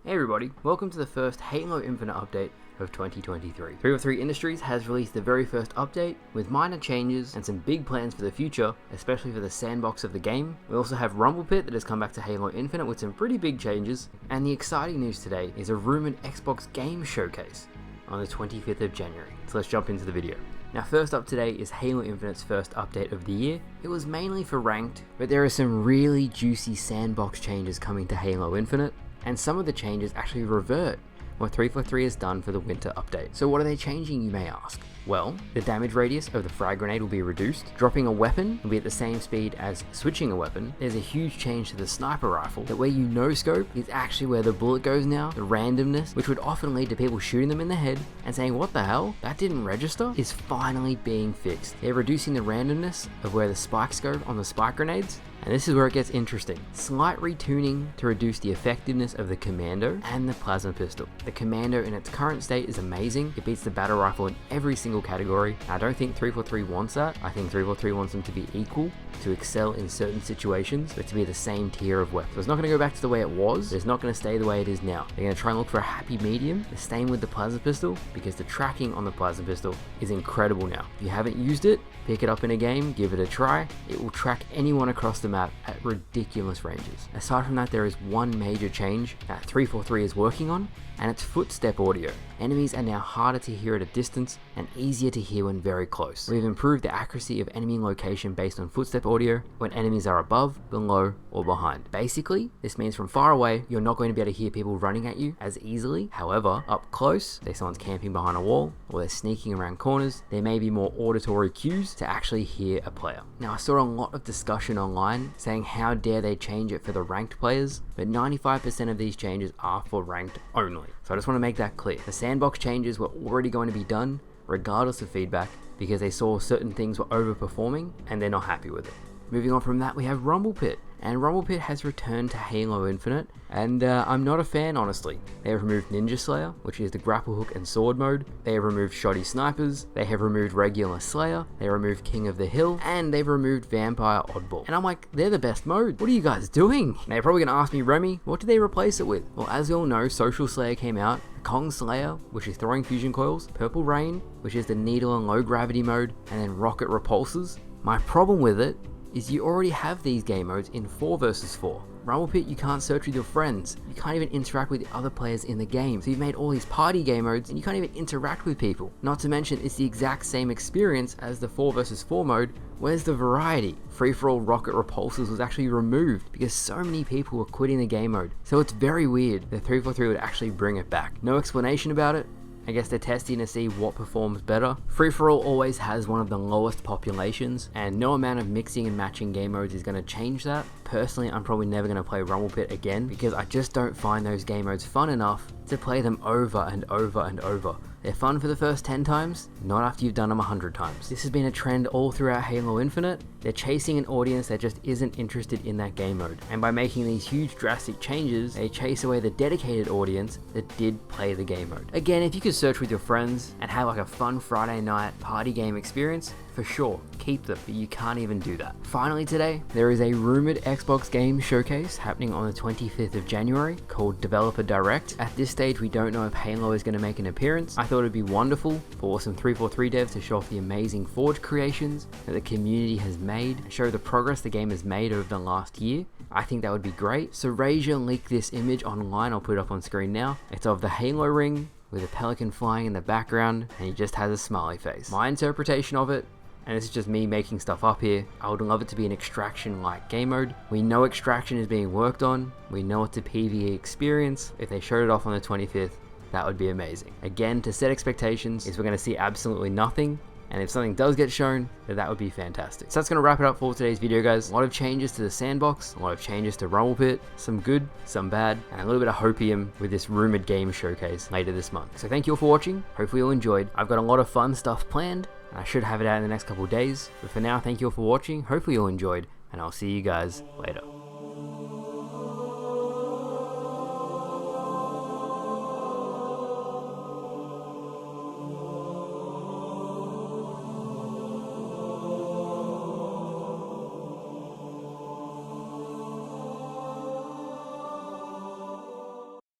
Hey everybody, welcome to the first Halo Infinite update of 2023. 343 Industries has released the very first update with minor changes and some big plans for the future, especially for the sandbox of the game. We also have Rumble Pit that has come back to Halo Infinite with some pretty big changes, and the exciting news today is a rumored Xbox game showcase on the 25th of January. So let's jump into the video. Now first up today is Halo Infinite's first update of the year. It was mainly for ranked, but there are some really juicy sandbox changes coming to Halo Infinite, and some of the changes actually revert what 343 has done for the winter update. So what are they changing, you may ask? Well, the damage radius of the frag grenade will be reduced. Dropping a weapon will be at the same speed as switching a weapon. There's a huge change to the sniper rifle, that where you no-scope is actually where the bullet goes now. The randomness, which would often lead to people shooting them in the head and saying, what the hell, that didn't register, is finally being fixed. They're reducing the randomness of where the spikes go on the spike grenades, and this is where it gets interesting. Slight retuning to reduce the effectiveness of the Commando and the Plasma Pistol. The Commando in its current state is amazing. It beats the battle rifle in every single category. I don't think 343 wants that. I think 343 wants them to be equal, to excel in certain situations, but to be the same tier of weapon. So it's not going to go back to the way it was. It's not going to stay the way it is now. They're going to try and look for a happy medium. The same with the Plasma Pistol, because the tracking on the Plasma Pistol is incredible now. If you haven't used it, pick it up in a game, give it a try. It will track anyone across the map at ridiculous ranges. Aside from that, there is one major change that 343 is working on, and it's footstep audio. Enemies are now harder to hear at a distance and easier to hear when very close. We've improved the accuracy of enemy location based on footstep audio when enemies are above, below, or behind. Basically, this means from far away, you're not going to be able to hear people running at you as easily. However, up close, say someone's camping behind a wall or they're sneaking around corners, there may be more auditory cues to actually hear a player. Now, I saw a lot of discussion online saying how dare they change it for the ranked players, but 95% of these changes are for ranked only. So I just want to make that clear. The sandbox changes were already going to be done regardless of feedback, because they saw certain things were overperforming and they're not happy with it. Moving on from that, we have Rumble Pit. And Rumble Pit has returned to Halo Infinite, and I'm not a fan, honestly. They have removed Ninja Slayer, which is the grapple hook and sword mode. They have removed Shoddy Snipers. They have removed Regular Slayer. They removed King of the Hill, and they've removed Vampire Oddball. And I'm like, they're the best mode. What are you guys doing? Now you're probably gonna ask me, Remy, what did they replace it with? Well, as you all know, Social Slayer came out, Kong Slayer, which is throwing fusion coils, Purple Rain, which is the needle and low gravity mode, and then Rocket Repulsors. My problem with it is you already have these game modes in 4 vs 4. Rumble Pit, you can't search with your friends. You can't even interact with the other players in the game. So you've made all these party game modes and you can't even interact with people. Not to mention, it's the exact same experience as the 4 vs 4 mode. Where's the variety? Free-for-all Rocket Repulsors was actually removed because so many people were quitting the game mode. So it's very weird that 343 would actually bring it back. No explanation about it. I guess they're testing to see what performs better. Free-for-all always has one of the lowest populations, and no amount of mixing and matching game modes is going to change that. Personally, I'm probably never going to play Rumble Pit again because I just don't find those game modes fun enough to play them over and over and over. They're fun for the first 10 times, not after you've done them 100 times. This has been a trend all throughout Halo Infinite. They're chasing an audience that just isn't interested in that game mode. And by making these huge drastic changes, they chase away the dedicated audience that did play the game mode. Again, if you could search with your friends and have like a fun Friday night party game experience, for sure, keep them, but you can't even do that. Finally today, there is a rumored Xbox game showcase happening on the 25th of January called Developer Direct. At this stage, we don't know if Halo is going to make an appearance. I thought it'd be wonderful for some 343 devs to show off the amazing Forge creations that the community has made and show the progress the game has made over the last year. I think that would be great. So Razor leaked this image online. I'll put it up on screen now. It's of the Halo ring with a pelican flying in the background, and he just has a smiley face. My interpretation of it, and this is just me making stuff up here, I would love it to be an extraction-like game mode. We know extraction is being worked on. We know it's a PvE experience. If they showed it off on the 25th, that would be amazing. Again, to set expectations is we're going to see absolutely nothing. And if something does get shown, then that would be fantastic. So that's going to wrap it up for today's video, guys. A lot of changes to the sandbox, a lot of changes to Rumble Pit, some good, some bad, and a little bit of hopium with this rumored game showcase later this month. So thank you all for watching. Hopefully you all enjoyed. I've got a lot of fun stuff planned. I should have it out in the next couple of days. But for now, thank you all for watching. Hopefully you all enjoyed, and I'll see you guys later.